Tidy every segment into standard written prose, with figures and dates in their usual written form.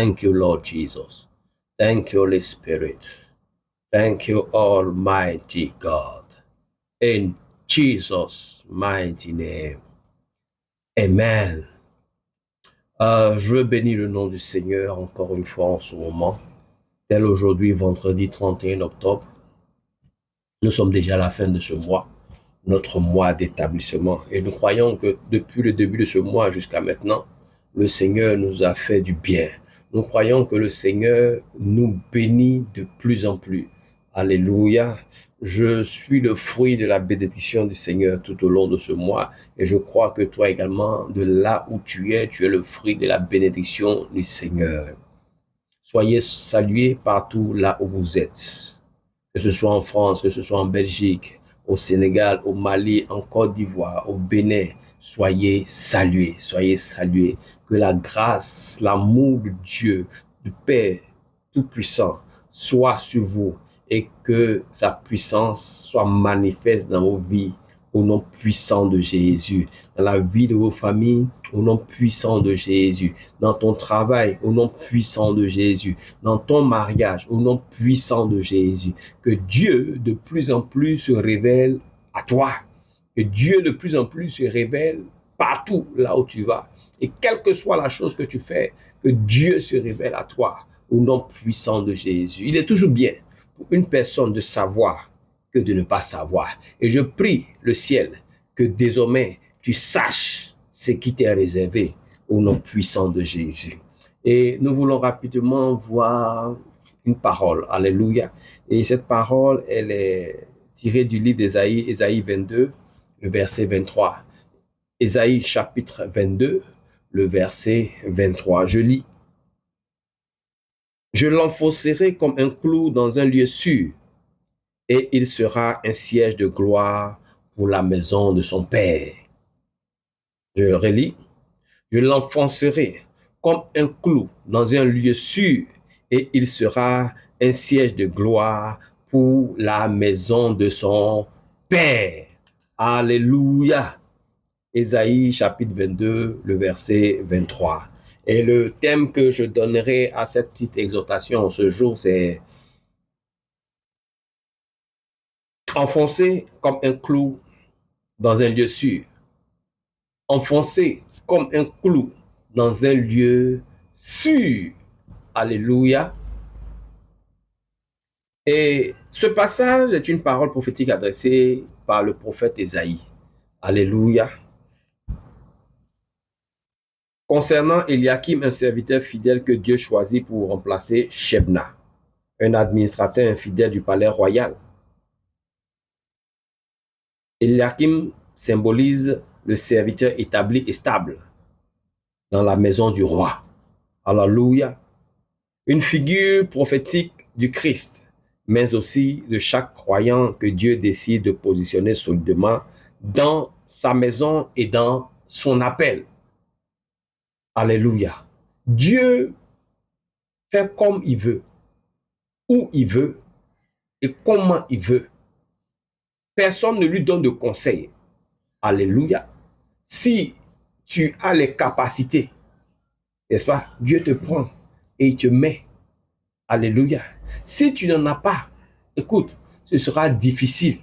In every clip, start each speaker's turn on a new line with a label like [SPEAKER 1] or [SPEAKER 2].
[SPEAKER 1] Thank you, Lord Jesus. Thank you, Holy Spirit. Thank you, Almighty God. In Jesus' mighty name. Amen. Je veux bénir le nom du Seigneur encore une fois en ce moment. Tel aujourd'hui, vendredi 31 octobre. Nous sommes déjà à la fin de ce mois, notre mois d'établissement. Et nous croyons que depuis le début de ce mois jusqu'à maintenant, le Seigneur nous a fait du bien. Nous croyons que le Seigneur nous bénit de plus en plus. Alléluia. Je suis le fruit de la bénédiction du Seigneur tout au long de ce mois. Et je crois que toi également, de là où tu es le fruit de la bénédiction du Seigneur. Soyez salués partout là où vous êtes. Que ce soit en France, que ce soit en Belgique, au Sénégal, au Mali, en Côte d'Ivoire, au Bénin, soyez salués, soyez salués. Que la grâce, l'amour de Dieu, du Père Tout-Puissant, soit sur vous et que sa puissance soit manifeste dans vos vies au nom puissant de Jésus, dans la vie de vos familles, au nom puissant de Jésus, dans ton travail, au nom puissant de Jésus, dans ton mariage, au nom puissant de Jésus. Que Dieu de plus en plus se révèle à toi, que Dieu de plus en plus se révèle partout là où tu vas. Et quelle que soit la chose que tu fais, que Dieu se révèle à toi au nom puissant de Jésus. Il est toujours bien pour une personne de savoir que de ne pas savoir. Et je prie le ciel que désormais tu saches ce qui t'est réservé au nom puissant de Jésus. Et nous voulons rapidement voir une parole. Alléluia. Et cette parole, elle est tirée du livre d'Ésaïe, Ésaïe 22, le verset 23. Ésaïe chapitre 22, le verset 23. Je lis. Je l'enfoncerai comme un clou dans un lieu sûr, et il sera un siège de gloire pour la maison de son Père. Je le relis. Je l'enfoncerai comme un clou dans un lieu sûr, et il sera un siège de gloire pour la maison de son Père. Alléluia. Ésaïe chapitre 22, le verset 23. Et le thème que je donnerai à cette petite exhortation ce jour, c'est enfoncer comme un clou dans un lieu sûr. Enfoncer comme un clou dans un lieu sûr. Alléluia. Et ce passage est une parole prophétique adressée par le prophète Ésaïe. Alléluia. Concernant Eliakim, un serviteur fidèle que Dieu choisit pour remplacer Shebna, un administrateur infidèle du palais royal. Eliakim symbolise le serviteur établi et stable dans la maison du roi. Alléluia. Une figure prophétique du Christ, mais aussi de chaque croyant que Dieu décide de positionner solidement dans sa maison et dans son appel. Alléluia. Dieu fait comme il veut, où il veut et comment il veut. Personne ne lui donne de conseils. Alléluia. Si tu as les capacités, n'est-ce pas, Dieu te prend et il te met. Alléluia. Si tu n'en as pas, écoute, ce sera difficile.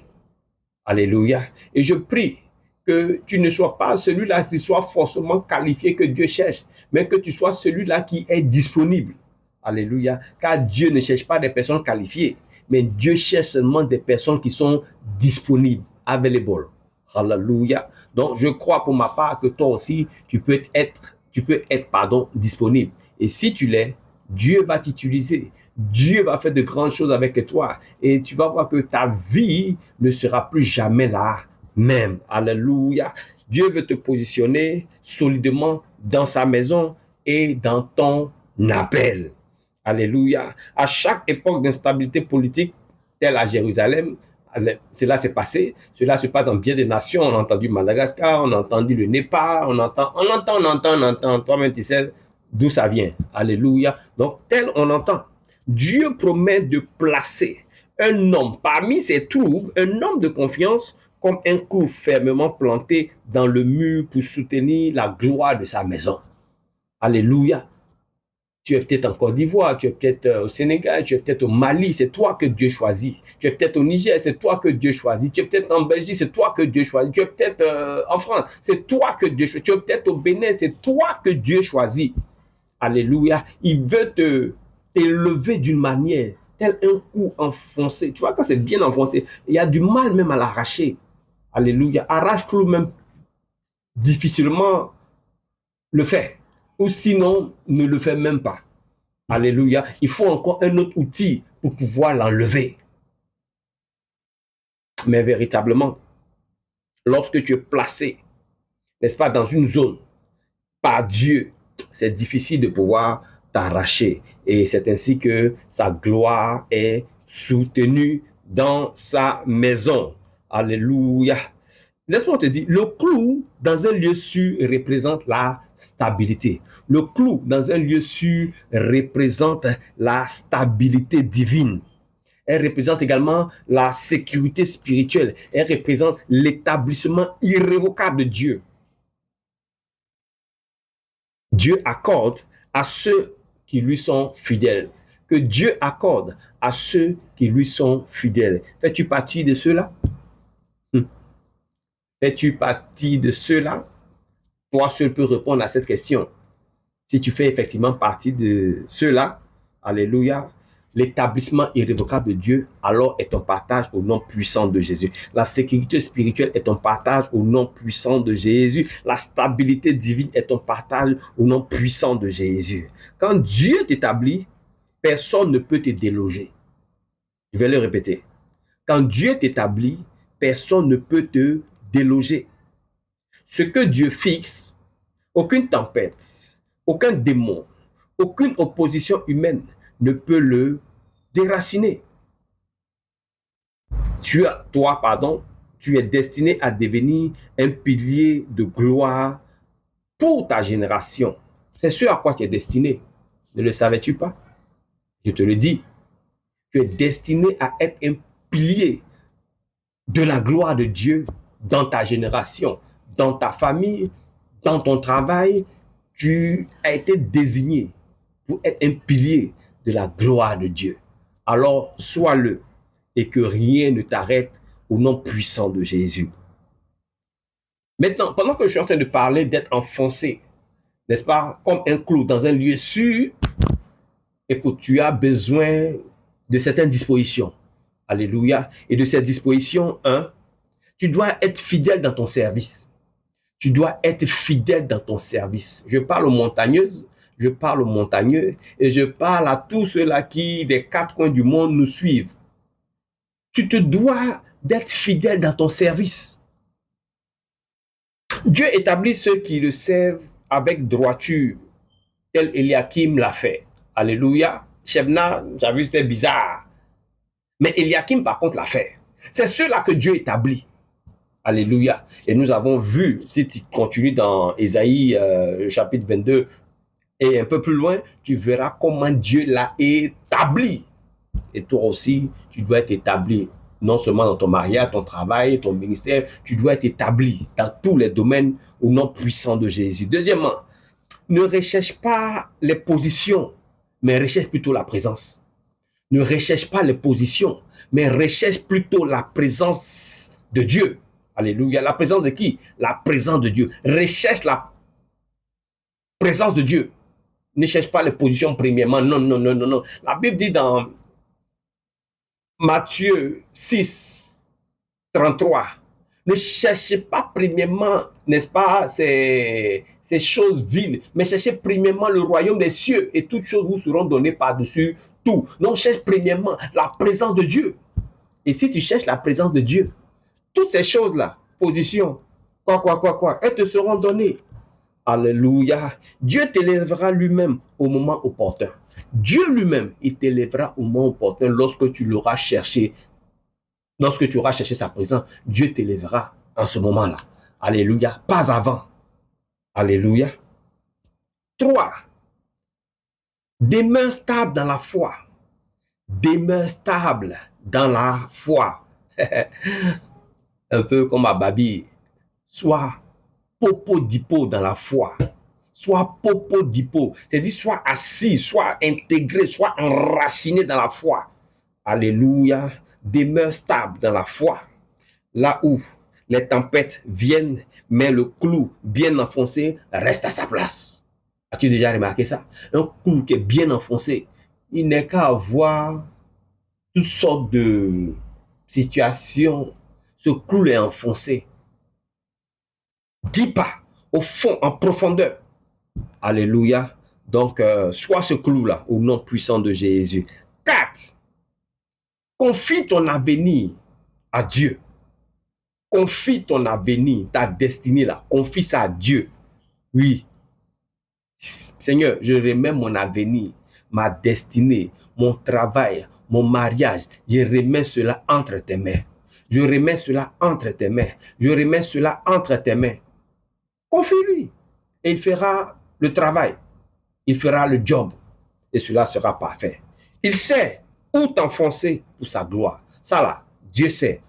[SPEAKER 1] Alléluia. Et je prie que tu ne sois pas celui-là qui soit forcément qualifié que Dieu cherche, mais que tu sois celui-là qui est disponible. Alléluia. Car Dieu ne cherche pas des personnes qualifiées, mais Dieu cherche seulement des personnes qui sont disponibles, available. Alléluia. Donc, je crois pour ma part que toi aussi, tu peux être disponible. Et si tu l'es, Dieu va t'utiliser. Dieu va faire de grandes choses avec toi. Et tu vas voir que ta vie ne sera plus jamais la même. Alléluia. Dieu veut te positionner solidement dans sa maison et dans ton appel. Alléluia. À chaque époque d'instabilité politique, telle à Jérusalem, cela s'est passé. Cela se passe dans bien des nations. On a entendu Madagascar, on a entendu le Népal, on entend. Toi-même, tu sais d'où ça vient. Alléluia. Donc, tel on entend. Dieu promet de placer un homme parmi ses troubles, un homme de confiance, comme un clou fermement planté dans le mur pour soutenir la gloire de sa maison. Alléluia. Tu es peut-être en Côte d'Ivoire, tu es peut-être au Sénégal, tu es peut-être au Mali, c'est toi que Dieu choisit. Tu es peut-être au Niger, c'est toi que Dieu choisit. Tu es peut-être en Belgique, c'est toi que Dieu choisit. Tu es peut-être en France, c'est toi que Dieu choisit. Tu es peut-être au Bénin, c'est toi que Dieu choisit. Alléluia. Il veut t'élever d'une manière, tel un coup enfoncé. Tu vois, quand c'est bien enfoncé, il y a du mal même à l'arracher. Alléluia. Arrache-le même difficilement le fait. Ou sinon, ne le fait même pas. Alléluia. Il faut encore un autre outil pour pouvoir l'enlever. Mais véritablement, lorsque tu es placé, n'est-ce pas, dans une zone par Dieu, c'est difficile de pouvoir t'arracher. Et c'est ainsi que sa gloire est soutenue dans sa maison. Alléluia. Laisse-moi te dire, le clou dans un lieu sûr représente la stabilité. Le clou dans un lieu sûr représente la stabilité divine. Elle représente également la sécurité spirituelle. Elle représente l'établissement irrévocable de Dieu. Dieu accorde à ceux qui lui sont fidèles. Que Dieu accorde à ceux qui lui sont fidèles. Fais-tu partie de ceux-là? Fais-tu partie de ceux-là? Toi seul peux répondre à cette question. Si tu fais effectivement partie de ceux-là, alléluia, l'établissement irrévocable de Dieu, alors est ton partage au nom puissant de Jésus. La sécurité spirituelle est ton partage au nom puissant de Jésus. La stabilité divine est ton partage au nom puissant de Jésus. Quand Dieu t'établit, personne ne peut te déloger. Je vais le répéter. Quand Dieu t'établit, personne ne peut te déloger. Ce que Dieu fixe, aucune tempête, aucun démon, aucune opposition humaine ne peut le déraciner. Tu es destiné à devenir un pilier de gloire pour ta génération. C'est ce à quoi tu es destiné. Ne le savais-tu pas? Je te le dis. Tu es destiné à être un pilier de la gloire de Dieu dans ta génération, dans ta famille, dans ton travail. Tu as été désigné pour être un pilier de la gloire de Dieu. Alors, sois-le et que rien ne t'arrête au nom puissant de Jésus. Maintenant, pendant que je suis en train de parler d'être enfoncé, n'est-ce pas, comme un clou dans un lieu sûr, écoute, tu as besoin de certaines dispositions. Alléluia. Et de cette disposition, tu dois être fidèle dans ton service. Tu dois être fidèle dans ton service. Je parle aux montagneuses, je parle aux montagneux et je parle à tous ceux-là qui, des quatre coins du monde, nous suivent. Tu te dois d'être fidèle dans ton service. Dieu établit ceux qui le servent avec droiture, tel Eliakim l'a fait. Alléluia. Shebna, j'avais vu, c'était bizarre. Mais Eliakim, par contre, l'a fait. C'est ceux-là que Dieu établit. Alléluia. Et nous avons vu, si tu continues dans Ésaïe chapitre 22 et un peu plus loin, tu verras comment Dieu l'a établi. Et toi aussi, tu dois être établi, non seulement dans ton mariage, ton travail, ton ministère, tu dois être établi dans tous les domaines au nom puissant de Jésus. Deuxièmement, ne recherche pas les positions, mais recherche plutôt la présence. Ne recherche pas les positions, mais recherche plutôt la présence de Dieu. Alléluia. La présence de qui? La présence de Dieu. Recherche la présence de Dieu. Ne cherche pas les positions premièrement. Non, non, non, non, non. La Bible dit dans Matthieu 6, 33, ne cherchez pas premièrement, n'est-ce pas, ces choses viles, mais cherchez premièrement le royaume des cieux et toutes choses vous seront données par-dessus tout. Non, cherche premièrement la présence de Dieu. Et si tu cherches la présence de Dieu, toutes ces choses-là, position, elles te seront données. Alléluia. Dieu t'élèvera lui-même au moment opportun. Dieu lui-même, il t'élèvera au moment opportun lorsque tu l'auras cherché. Lorsque tu auras cherché sa présence, Dieu t'élèvera en ce moment-là. Alléluia. Pas avant. Alléluia. 3. Demeure stable dans la foi. Demeure stable dans la foi. Un peu comme à Babi. Sois popo dipo dans la foi. Sois popo dipo. C'est-à-dire, sois assis, sois intégré, sois enraciné dans la foi. Alléluia. Demeure stable dans la foi. Là où les tempêtes viennent, mais le clou bien enfoncé reste à sa place. As-tu déjà remarqué ça? Un clou qui est bien enfoncé, il n'est qu'à avoir toutes sortes de situations. Ce clou est enfoncé. 10 pas au fond, en profondeur. Alléluia. Donc, sois ce clou-là au nom puissant de Jésus. 4. Confie ton avenir à Dieu. Confie ton avenir, ta destinée là. Confie ça à Dieu. Oui. Seigneur, je remets mon avenir, ma destinée, mon travail, mon mariage. Je remets cela entre tes mains. Je remets cela entre tes mains. Je remets cela entre tes mains. Confie-lui. Et il fera le travail. Il fera le job. Et cela sera parfait. Il sait où t'enfoncer pour sa gloire. Ça là, Dieu sait